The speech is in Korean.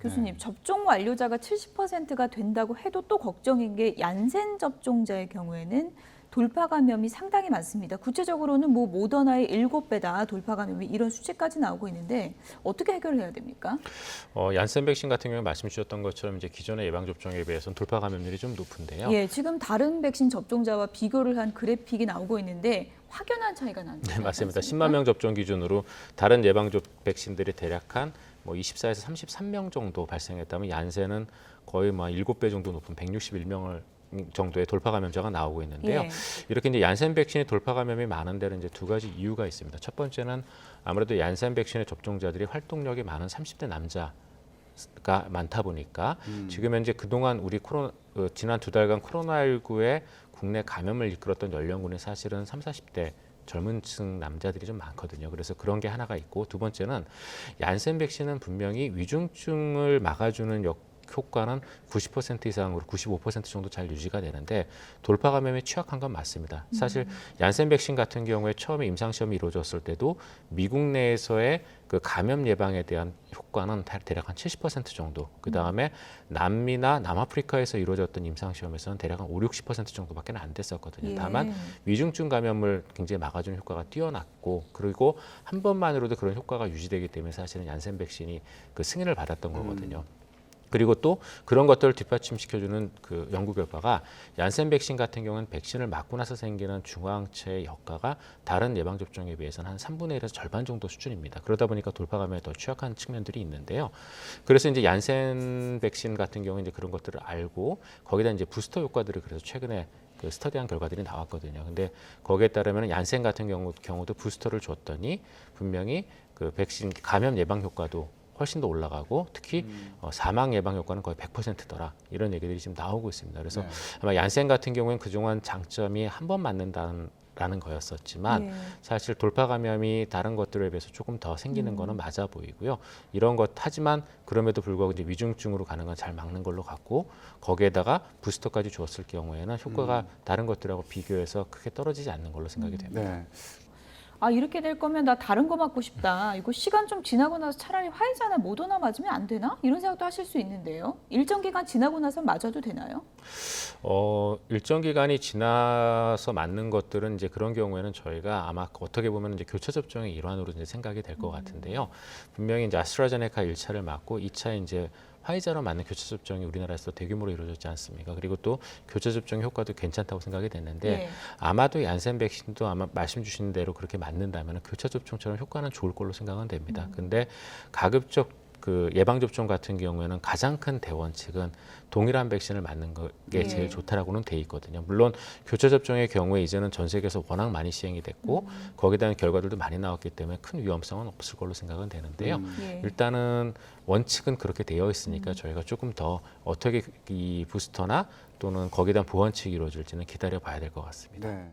교수님, 접종 완료자가 70%가 된다고 해도 또 걱정인 게 얀센 접종자의 경우에는 돌파 감염이 상당히 많습니다. 구체적으로는 뭐 모더나의 7배다 돌파 감염이 이런 수치까지 나오고 있는데 어떻게 해결해야 됩니까? 얀센 백신 같은 경우에 말씀 주셨던 것처럼 이제 기존의 예방 접종에 비해서는 돌파 감염률이 좀 높은데요. 예, 지금 다른 백신 접종자와 비교를 한 그래픽이 나오고 있는데 확연한 차이가 나는데. 네, 맞습니다. 10만 명 접종 기준으로 다른 예방 백신들이 대략 한 24에서 33명 정도 발생했다면 얀센은 거의 7배 정도 높은 161명을 정도의 돌파 감염자가 나오고 있는데요. 예. 이렇게 이제 얀센 백신의 돌파 감염이 많은 데는 이제 두 가지 이유가 있습니다. 첫 번째는 아무래도 얀센 백신의 접종자들이 활동력이 많은 30대 남자가 많다 보니까 지금 현재 그동안 우리 지난 2달간 코로나19의 국내 감염을 이끌었던 연령군이 사실은 30, 40대 젊은 층 남자들이 좀 많거든요. 그래서 그런 게 하나가 있고, 두 번째는 얀센 백신은 분명히 위중증을 막아주는 효과는 90% 이상으로 95% 정도 잘 유지가 되는데 돌파 감염에 취약한 건 맞습니다. 사실 얀센 백신 같은 경우에 처음에 임상 시험이 이루어졌을 때도 미국 내에서의 그 감염 예방에 대한 효과는 대략 한 70% 정도. 그 다음에 남미나 남아프리카에서 이루어졌던 임상 시험에서는 대략 한 5, 60% 정도밖에 안 됐었거든요. 예. 다만 위중증 감염을 굉장히 막아주는 효과가 뛰어났고, 그리고 한 번만으로도 그런 효과가 유지되기 때문에 사실은 얀센 백신이 그 승인을 받았던 거거든요. 그리고 또 그런 것들을 뒷받침시켜주는 그 연구 결과가 얀센 백신 같은 경우는 백신을 맞고 나서 생기는 중화항체의 효과가 다른 예방접종에 비해서는 한 3분의 1에서 절반 정도 수준입니다. 그러다 보니까 돌파 감염에 더 취약한 측면들이 있는데요. 그래서 이제 얀센 백신 같은 경우는 이제 그런 것들을 알고 거기다 이제 부스터 효과들을 그래서 최근에 그 스터디한 결과들이 나왔거든요. 근데 거기에 따르면 얀센 같은 경우도 부스터를 줬더니 분명히 그 백신 감염 예방 효과도 훨씬 더 올라가고 특히 사망 예방 효과는 거의 100%더라 이런 얘기들이 지금 나오고 있습니다. 그래서 아마 얀센 같은 경우에는 그동안 장점이 한 번 맞는다는 거였었지만 예. 사실 돌파 감염이 다른 것들에 비해서 조금 더 생기는 거는 맞아 보이고요. 이런 것 하지만 그럼에도 불구하고 이제 위중증으로 가는 건 잘 막는 걸로 같고 거기에다가 부스터까지 주었을 경우에는 효과가 다른 것들하고 비교해서 크게 떨어지지 않는 걸로 생각이 됩니다. 네. 아, 이렇게 될 거면 나 다른 거 맞고 싶다. 이거 시간 좀 지나고 나서 차라리 화이자나 모더나 맞으면 안 되나? 이런 생각도 하실 수 있는데요. 일정 기간 지나고 나서 맞아도 되나요? 일정 기간이 지나서 맞는 것들은 이제 그런 경우에는 저희가 아마 어떻게 보면 이제 교차 접종의 일환으로 이제 생각이 될 것 같은데요. 분명히 이제 아스트라제네카 1차를 맞고 2차 이제 화이자로 맞는 교차 접종이 우리나라에서 대규모로 이루어졌지 않습니까? 그리고 또 교차 접종 효과도 괜찮다고 생각이 됐는데 예. 아마도 얀센 백신도 아마 말씀 주신 대로 그렇게 맞는다면 교차 접종처럼 효과는 좋을 걸로 생각은 됩니다. 근데 가급적 그 예방 접종 같은 경우에는 가장 큰 대원칙은 동일한 백신을 맞는 게 제일 좋다라고는 돼 있거든요. 물론 교차 접종의 경우에 이제는 전 세계에서 워낙 많이 시행이 됐고 거기에 대한 결과들도 많이 나왔기 때문에 큰 위험성은 없을 걸로 생각은 되는데요. 예. 일단은 원칙은 그렇게 되어 있으니까 저희가 조금 더 어떻게 이 부스터나 또는 거기에 대한 보완책이 이루어질지는 기다려 봐야 될 것 같습니다. 네.